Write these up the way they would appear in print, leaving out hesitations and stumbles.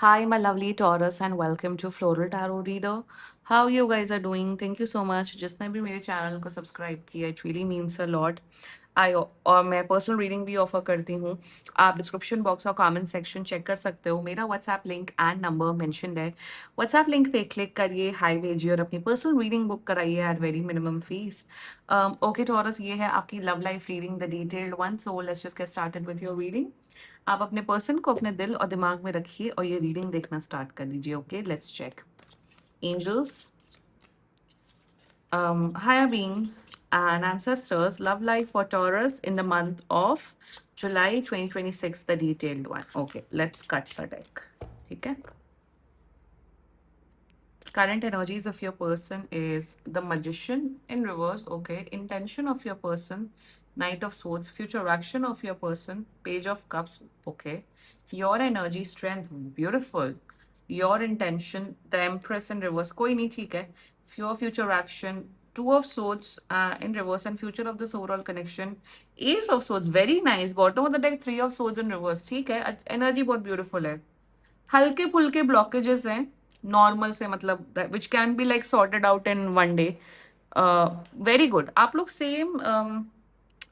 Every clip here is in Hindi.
Hi, my lovely Taurus, and welcome to Floral Tarot Reader. How you guys are doing? Thank you so much. जिसने भी मेरे चैनल को सब्सक्राइब किया, it really means a lot. और मैं पर्सनल रीडिंग भी ऑफर करती हूँ. आप डिस्क्रिप्शन बॉक्स और कमेंट सेक्शन चेक कर सकते हो. मेरा WhatsApp link and number mentioned है. व्हाट्सएप लिंक पे क्लिक करिए, हाई भेजिए और अपनी पर्सनल रीडिंग बुक कराइए at very minimum fees. Okay Taurus, ये है आपकी love life reading, the detailed one. So let's just get started with your reading. आप अपने पर्सन को अपने दिल और दिमाग में रखिए और ये रीडिंग देखना स्टार्ट कर दीजिए. Okay, let's check. Angels, higher beings and ancestors, love life for Taurus in the month of July 2026, the detailed one. Okay, let's cut the deck. Okay. Current energies of your person is the Magician in reverse. Okay. Intention of your person, Knight of Swords. Future action of your person, Page of Cups. Okay. Your energy, strength, beautiful. Your intention, the Empress in reverse. कोई नहीं, ठीक है. Your future action, Two of Swords in reverse, and future of this overall connection, Ace of Swords. Very nice. Bottom of the deck, Three of Swords in reverse. ठीक है. Energy बहुत beautiful है. हल्के फुल्के ब्लॉकेजेस हैं नॉर्मल से, मतलब which can be like sorted out in one day. Very good. आप लोग सेम,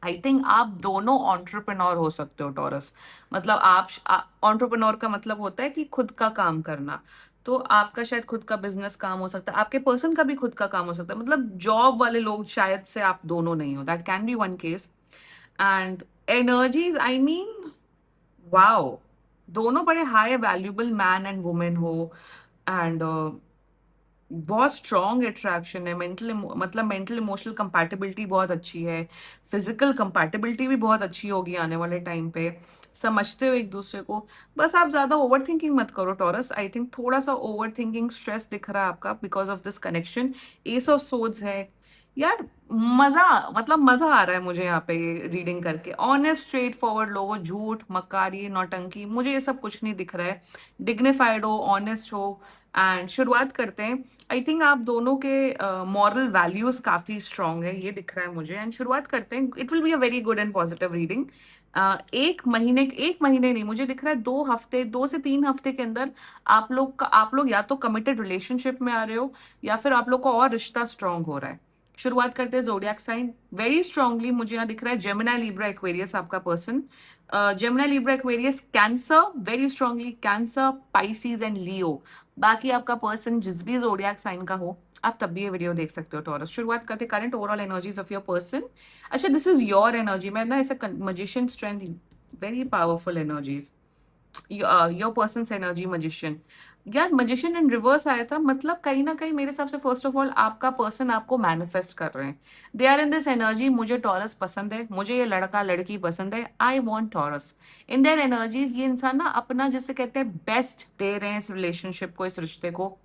आई थिंक आप दोनों ऑन्टरप्रेन्योर हो सकते हो टॉरस. मतलब आप ऑन्टरप्रेन्योर का मतलब होता है कि खुद का काम करना. तो आपका शायद खुद का बिजनेस काम हो सकता है, आपके पर्सन का भी खुद का काम हो सकता है. मतलब जॉब वाले लोग शायद से आप दोनों नहीं हो. That can be one case. And energies, I mean, wow, दोनों बड़े high valuable man and women हो. एंड बहुत स्ट्रॉन्ग अट्रैक्शन है. मेंटल, मतलब मेंटल इमोशनल कंपैटिबिलिटी बहुत अच्छी है. फिजिकल कंपैटिबिलिटी भी बहुत अच्छी होगी आने वाले टाइम पे. समझते हो एक दूसरे को. बस आप ज्यादा ओवर थिंकिंग मत करो टॉरस. आई थिंक थोड़ा सा ओवर थिंकिंग स्ट्रेस दिख रहा है आपका because of this connection. S of swords है यार. मजा, मतलब मजा आ रहा है मुझे यहाँ पे रीडिंग करके. ऑनेस्ट, स्ट्रेट फॉरवर्ड लोगो, झूठ, मक्कारी, नौटंकी, मुझे ये सब कुछ नहीं दिख रहा है. डिग्निफाइड हो, ऑनेस्ट हो. एंड शुरुआत करते हैं. आई थिंक आप दोनों के मॉरल वैल्यूज काफी स्ट्रांग है, ये दिख रहा है मुझे. एंड शुरुआत करते हैं. It will be a very good and positive reading. एक महीने नहीं, मुझे दिख रहा है 2 हफ्ते, 2 से 3 हफ्ते के अंदर आप लोग या तो कमिटेड रिलेशनशिप में आ रहे हो या फिर आप लोग का और रिश्ता स्ट्रांग हो रहा है. शुरुआत करते हैं जोडियाक साइन. वेरी स्ट्रांगली मुझे यहाँ दिख रहा है जेमिनी, लिब्रा, एक्वेरियस आपका person. Gemini, Libra, Aquarius, Cancer, very strongly Cancer, Pisces and Leo. बाकी आपका पर्सन जिस भी जोडियाक साइन का हो, आप तब भी ये वीडियो देख सकते हो टॉरस. शुरुआत करते हैं current overall energies of your person. अच्छा, दिस इज योर एनर्जी. मैं ना ऐसा magician strength, very powerful energies. Your person's energy magician. यार मजिशियन इन रिवर्स आया था, मतलब कहीं ना कहीं मेरे हिसाब से फर्स्ट ऑफ ऑल आपका पर्सन आपको मैनिफेस्ट कर रहे हैं. They are in this energy, मुझे टॉरस पसंद है, मुझे ये लड़का लड़की पसंद है, I want Taurus. In their energies ये इंसान ना अपना, जिसे कहते हैं, बेस्ट दे रहे हैं इस रिलेशनशिप को, इस रिश्ते को.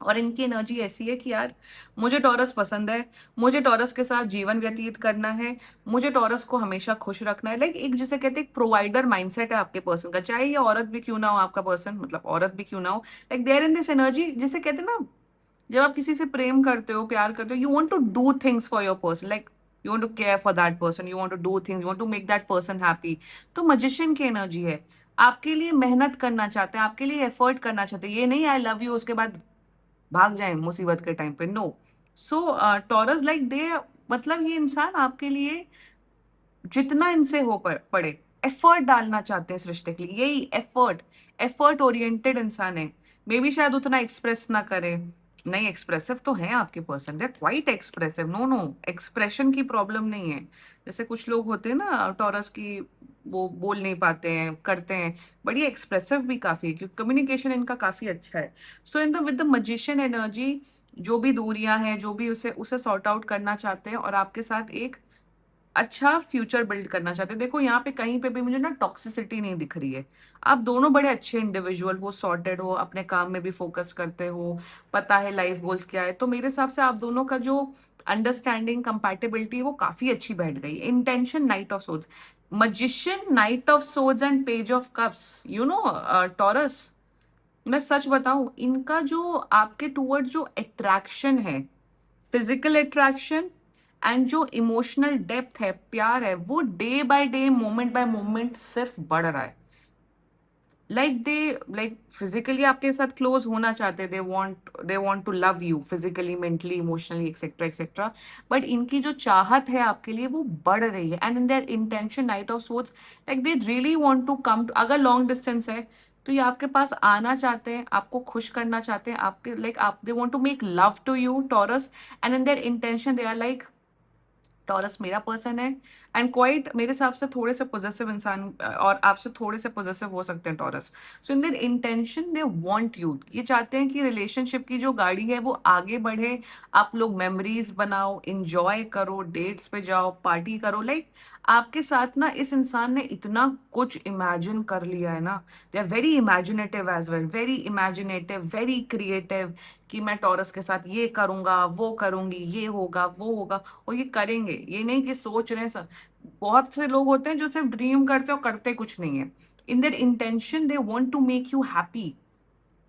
और इनकी एनर्जी ऐसी है कि यार मुझे टॉरस पसंद है, मुझे टॉरस के साथ जीवन व्यतीत करना है, मुझे टॉरस को हमेशा खुश रखना है. लाइक एक, जिसे कहते हैं, प्रोवाइडर माइंडसेट है आपके पर्सन का. चाहे ये औरत भी क्यों ना हो आपका पर्सन, मतलब औरत भी क्यों ना हो. Like they're in this energy, जिसे कहते हैं ना, जब आप किसी से प्रेम करते हो, प्यार करते हो, you want to do things for your person. Like you want to care for that person, you want to do things, you want to make that person happy. तो मजिशियन की एनर्जी है. आपके लिए मेहनत करना चाहते हैं, आपके लिए एफर्ट करना चाहते हैं. ये नहीं आई लव यू उसके बाद भाग जाए मुसीबत के टाइम पे, no. So Taurus, like they, मतलब ये इंसान आपके लिए जितना इनसे हो पड़े एफर्ट डालना चाहते हैं इस रिश्ते के लिए. यही एफर्ट, एफर्ट ओरिएंटेड इंसान है. मे बी शायद उतना एक्सप्रेस ना करे. नहीं, एक्सप्रेसिव तो है आपके person, they quite expressive. No no, expression की प्रॉब्लम नहीं है. जैसे कुछ लोग होते हैं ना टॉरस की, वो बोल नहीं पाते हैं, करते हैं, बट ये एक्सप्रेसिव भी काफी है क्योंकि कम्युनिकेशन इनका काफी अच्छा है. So in the with the magician energy, जो भी दूरियां हैं, जो भी उसे उसे सॉर्ट आउट करना चाहते हैं और आपके साथ एक अच्छा फ्यूचर बिल्ड करना चाहते हैं. देखो यहाँ पे कहीं पे भी मुझे ना टॉक्सिसिटी नहीं दिख रही है. आप दोनों बड़े अच्छे इंडिविजुअल हो, सॉर्टेड हो, अपने काम में भी फोकस करते हो, पता है लाइफ गोल्स क्या है. तो मेरे हिसाब से आप दोनों का जो अंडरस्टैंडिंग, कंपैटिबिलिटी, वो काफी अच्छी बैठ गई. Intention, knight of swords, magician, night of swords and Page of cups. You know taurus, मैं सच बताऊं, इनका जो आपके टूवर्ड जो अट्रैक्शन है, फिजिकल अट्रैक्शन, एंड जो इमोशनल डेप्थ है, प्यार है, वो day by day, moment bye moment सिर्फ बढ़ रहा है. लाइक फिजिकली आपके साथ क्लोज होना चाहते, they want to love you physically, mentally, emotionally, etcetera etcetera, but इनकी जो चाहत है आपके लिए वो बढ़ रही है, and in their intention knight of swords, like they really want to come, अगर लॉन्ग डिस्टेंस है तो ये आपके पास आना चाहते हैं, आपको खुश करना चाहते हैं, आपके लाइक आप they want to make love to you Taurus, and in their intention they are like, Taurus मेरा पर्सन है, एंड क्वाइट मेरे हिसाब से थोड़े से पोजेसिव इंसान, और आपसे थोड़े से पोजेसिव हो सकते हैं taurus. So in their intention they want you, ये चाहते हैं कि रिलेशनशिप की जो गाड़ी है वो आगे बढ़े, आप लोग मेमोरीज बनाओ, इंजॉय करो, डेट्स पे जाओ, पार्टी करो, लाइक आपके साथ ना इस इंसान ने इतना कुछ इमेजिन कर लिया है ना, they are very imaginative as well, very imaginative, very creative, कि मैं टॉरस के साथ ये करूंगा, वो करूंगी, ये होगा, वो होगा, और ये करेंगे, ये नहीं कि सोच रहे हैं सब। बहुत से लोग होते हैं जो सिर्फ ड्रीम करते और करते कुछ नहीं है। In their intention they want to make you happy,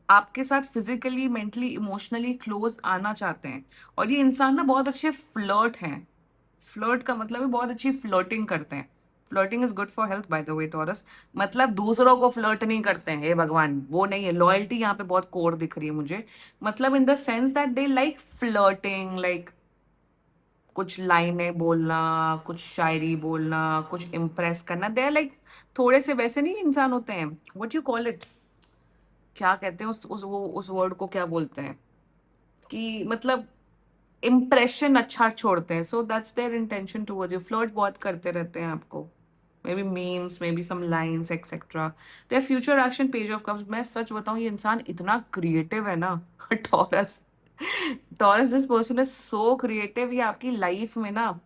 आपके साथ फिजिकली, मेंटली, इमोशनली क्लोज आना चाहते हैं। और ये इंसान ना बहुत अच्छे फ्लर्ट हैं, फ्लर्ट का मतलब है बहुत अच्छी फ्लर्टिंग करते हैं। Flirting is good for health by the way taurus, मतलब दूसरों को फ्लर्ट नहीं करते हैं, हे भगवान, वो नहीं है, लॉयल्टी यहाँ पे बहुत कोर दिख रही है मुझे, मतलब इन the sense that they like flirting, like कुछ लाइनें बोलना, कुछ शायरी बोलना, कुछ इम्प्रेस करना, दे आर लाइक, थोड़े से वैसे नहीं इंसान होते हैं, व्हाट यू कॉल इट, क्या कहते हैं उस वर्ड को क्या बोलते हैं, कि मतलब इम्प्रेशन अच्छा छोड़ते हैं, so that's their intention towards you, flirt बहुत करते रहते हैं आपको, maybe memes, maybe some lines etcetera. Their future action page of cups, मैं सच बताऊं ये इंसान इतना क्रिएटिव है ना Taurus, Taurus this person is so creative, ये आपकी लाइफ में ना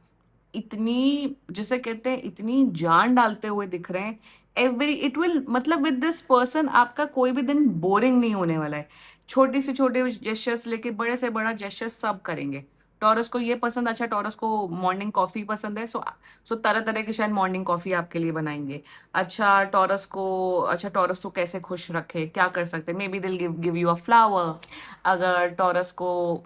इतनी, जिसे कहते हैं इतनी जान डालते हुए दिख रहे हैं। एवरी इट विल, मतलब विद दिस पर्सन आपका कोई भी दिन बोरिंग नहीं होने वाला है, छोटी से छोटे जेस्चर्स लेके बड़े से बड़ा जेस्चर सब करेंगे। टॉरस को ये पसंद, अच्छा टॉरस को मॉर्निंग कॉफी पसंद है, सो तरह तरह की शायद मॉर्निंग कॉफी आपके लिए बनाएंगे। अच्छा टॉरस को कैसे खुश रखे, क्या कर सकते हैं, maybe they'll give you a flower. अगर टॉरस को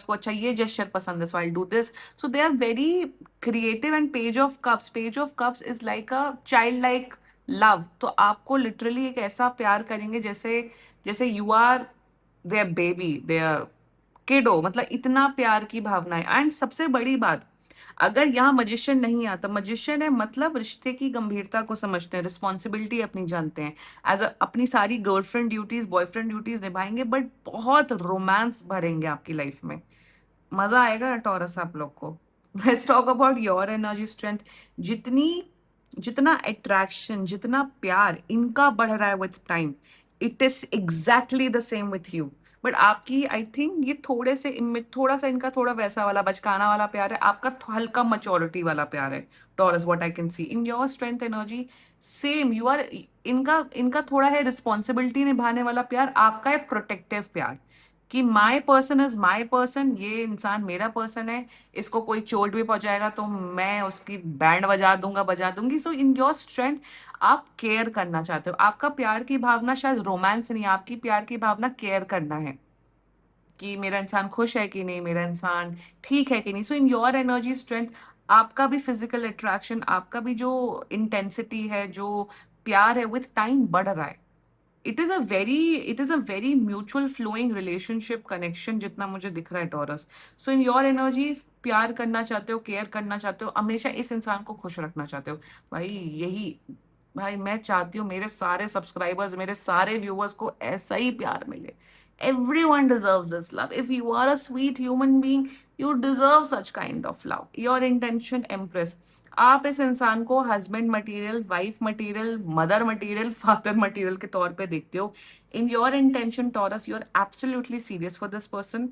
अच्छा ये जेस्चर पसंद है, so I do this. So they are very creative, and Page of Cups is like a child like love, तो आपको लिटरली एक ऐसा प्यार करेंगे जैसे, जैसे you are there baby, there kiddo, मतलब इतना प्यार की भावना है। एंड सबसे बड़ी बात, अगर यहाँ मजिशियन नहीं आता, मजिशियन है मतलब रिश्ते की गंभीरता को समझते हैं, रिस्पॉन्सिबिलिटी अपनी जानते हैं, अपनी सारी गर्लफ्रेंड ड्यूटीज, बॉयफ्रेंड ड्यूटीज निभाएंगे, बट बहुत रोमांस भरेंगे आपकी लाइफ में, मजा आएगा टॉरस आप लोग को। Let's talk about your energy strength, जितनी जितना अट्रैक्शन, जितना प्यार इनका बढ़ रहा है with time, it is exactly the same with you, but आपकी आई थिंक ये थोड़े से इनमें थोड़ा सा इनका थोड़ा वैसा वाला बचकाना वाला प्यार है, आपका हल्का मच्योरिटी वाला प्यार है Taurus, what I can see in your strength energy, same you are, इनका इनका थोड़ा है रिस्पॉन्सिबिलिटी निभाने वाला प्यार, आपका है प्रोटेक्टिव प्यार, कि माई पर्सन इज माई पर्सन, ये इंसान मेरा पर्सन है, इसको कोई चोट भी पहुंचाएगा तो मैं उसकी बैंड बजा दूंगा, बजा दूंगी। सो इन योर स्ट्रेंथ आप केयर करना चाहते हो, आपका प्यार की भावना शायद रोमांस नहीं, आपकी प्यार की भावना केयर करना है, कि मेरा इंसान खुश है कि नहीं, मेरा इंसान ठीक है कि नहीं। सो इन योर एनर्जी स्ट्रेंथ आपका भी फिजिकल अट्रैक्शन, आपका भी जो इंटेंसिटी है, जो प्यार है, विथ टाइम बढ़ रहा है। It is a very mutual flowing relationship connection, जितना मुझे दिख रहा है Taurus. So in your energies प्यार करना चाहते हो, केयर करना चाहते हो, हमेशा इस इंसान को खुश रखना चाहते हो। भाई यही, भाई मैं चाहती हूँ मेरे सारे सब्सक्राइबर्स, मेरे सारे व्यूअर्स को ऐसा ही प्यार मिले। Everyone deserves this love. If you are a sweet human being, you deserve such kind of love. Your intention, Empress. आप इस इंसान को husband material, wife material, mother material, father material के तौर पे देखते हो। In your intention Taurus, you are absolutely serious for this person.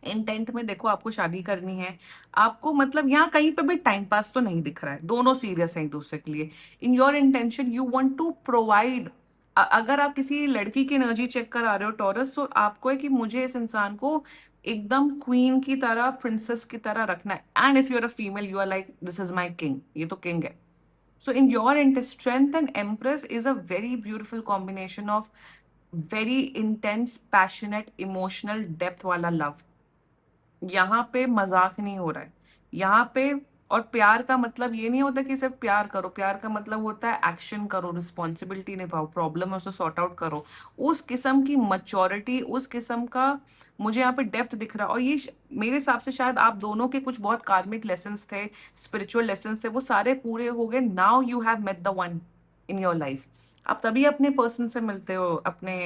Intent में देखो आपको शादी करनी है, आपको मतलब यहाँ कहीं पे भी टाइम पास तो नहीं दिख रहा है, दोनों सीरियस हैं एक दूसरे के लिए। In your intention you want to provide, अगर आप किसी लड़की की एनर्जी चेक कर आ रहे हो टॉरस, तो आपको है कि मुझे इस इंसान को एकदम क्वीन की तरह, प्रिंसेस की तरह रखना है। And if you are a female, you are like this is my king, ये तो किंग है। So in your Strength and Empress is a very beautiful combination of very intense, passionate, emotional depth वाला लव। यहाँ पे मजाक नहीं हो रहा है, यहाँ पे और प्यार का मतलब ये नहीं होता कि सिर्फ प्यार करो, प्यार का मतलब होता है एक्शन करो, रिस्पॉन्सिबिलिटी निभाओ, प्रॉब्लम है उसे सॉर्ट आउट करो। उस किस्म की मैच्योरिटी, उस किस्म का मुझे यहाँ पे डेप्थ दिख रहा है। और ये मेरे हिसाब से शायद आप दोनों के कुछ बहुत कार्मिक लेसन्स थे, स्पिरिचुअल लेसन्स थे, वो सारे पूरे हो गए। Now you have met the one in your life. आप तभी अपने पर्सन से मिलते हो, अपने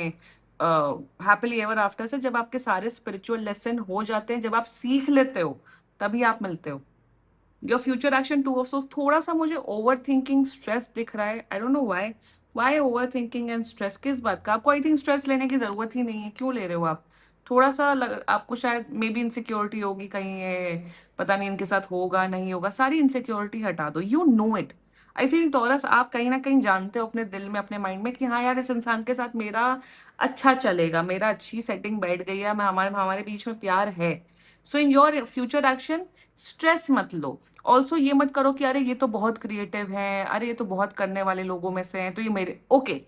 हैप्पीली एवर आफ्टर से, जब आपके सारे स्पिरिचुअल लेसन हो जाते हैं, जब आप सीख लेते हो, तभी आप मिलते हो। Your future action two of source, थोड़ा सा मुझे ओवर थिंकिंग स्ट्रेस दिख रहा है। I don't know why over thinking and stress, किस बात का? आपको आई थिंक स्ट्रेस लेने की जरूरत ही नहीं है, क्यों ले रहे हो आप? थोड़ा सा आपको शायद मे बी इनसिक्योरिटी होगी कहीं, ये पता नहीं इनके साथ होगा नहीं होगा, सारी इनसिक्योरिटी हटा दो। You know it. I feel taurus, आप कहीं ना कहीं जानते हो अपने दिल में, अपने माइंड में कि हाँ यार, इस इंसान के साथ मेरा अच्छा चलेगा, मेरा अच्छी सेटिंग बैठ गई है, मैं हमारे हमारे बीच में प्यार है। So in your future action stress मत लो। ऑल्सो ये मत करो कि अरे ये तो बहुत क्रिएटिव है, अरे ये तो बहुत करने वाले लोगों में से हैं, तो ये मेरे okay.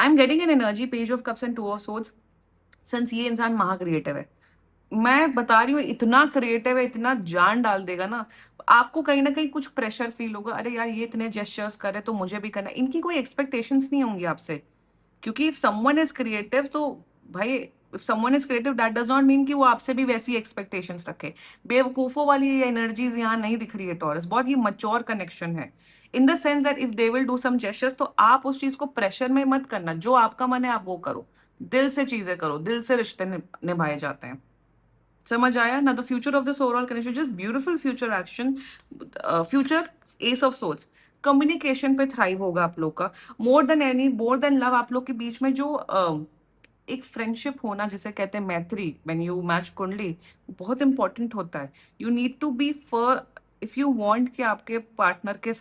I am getting an energy, page of cups and two of swords, since ये इंसान महा क्रिएटिव है। मैं बता रही हूँ, इतना क्रिएटिव है, इतना जान डाल देगा ना। आपको कहीं ना कहीं कुछ प्रेशर फील होगा, अरे यार ये इतने जेस्चर्स करे तो मुझे भी करना है। इनकी कोई एक्सपेक्टेशंस नहीं होंगी आपसे, क्योंकि इफ समवन इज क्रिएटिव तो भाई, if someone is creative that does not mean कि वो आपसे भी वैसी एक्सपेक्टेशंस रखे। बेवकूफों वाली ये एनर्जीज यहाँ नहीं दिख रही है टॉरस, बहुत ही मच्योर कनेक्शन है। In the sense that if they will do some gestures, तो आप उस चीज को प्रेशर में मत करना, जो आपका मन है आप वो करो, दिल से चीजें करो, दिल से रिश्ते निभाए जाते हैं। समझ आया ना? The future of this overall connection, just beautiful future action, future S of source. Communication पे थ्राइव होगा आप लोग का, more than any, more than love. आप लोग के बीच में जो एक फ्रेंडशिप होना जिसे कहते हैं मैत्री, व्हेन यू मैच कुंडली, बहुत इंपॉर्टेंट होता है। You need to be for, if you want कि आपके पार्टनर के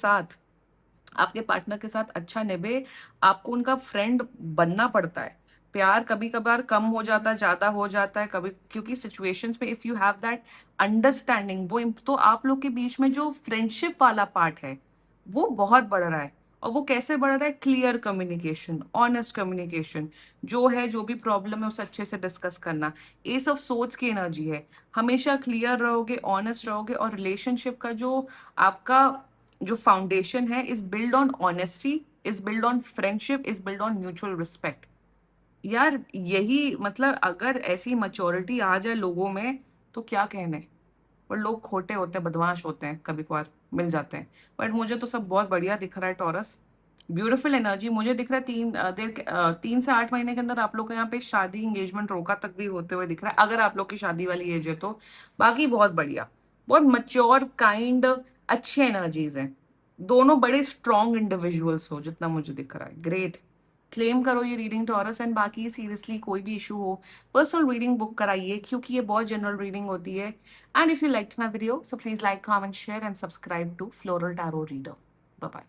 साथ अच्छा निभे, आपको उनका फ्रेंड बनना पड़ता है। प्यार कभी कभार कम हो जाता है, ज्यादा हो जाता है कभी, क्योंकि सिचुएशंस में if you have that understanding, वो तो आप लोग के बीच में जो फ्रेंडशिप वाला पार्ट है वो बहुत बढ़ रहा है। और वो कैसे बढ़ रहा है? क्लियर कम्युनिकेशन, ऑनेस्ट कम्युनिकेशन, जो है जो भी प्रॉब्लम है उसे अच्छे से डिस्कस करना। एस ऑफ सोर्ड्स की एनर्जी है, हमेशा क्लियर रहोगे, ऑनेस्ट रहोगे, और रिलेशनशिप का जो आपका जो फाउंडेशन है is build on honesty, is build on friendship, is build on mutual respect. यार यही मतलब, अगर ऐसी मैच्योरिटी आ जाए लोगों में तो क्या कहने। पर लोग खोटे होते हैं, बदमाश होते हैं, कभी कभार मिल जाते हैं। बट मुझे तो सब बहुत बढ़िया दिख रहा है टॉरस। ब्यूटीफुल एनर्जी मुझे दिख रहा है। 3 से 8 महीने के अंदर आप लोग को यहाँ पे शादी, इंगेजमेंट, रोका तक भी होते हुए दिख रहा है, अगर आप लोग की शादी वाली एज है तो। बाकी बहुत बढ़िया, बहुत मच्योर, काइंड, अच्छी एनर्जीज हैं। दोनों बड़े स्ट्रॉन्ग इंडिविजुअल्स हो जितना मुझे दिख रहा है। ग्रेट। क्लेम करो ये रीडिंग टॉरस। एंड बाकी सीरियसली कोई भी इशू हो, पर्सनल रीडिंग बुक कराइए, क्योंकि ये बहुत जनरल रीडिंग होती है। And if you like my video, so please like, comment, share and subscribe to floral tarot reader. Bye bye.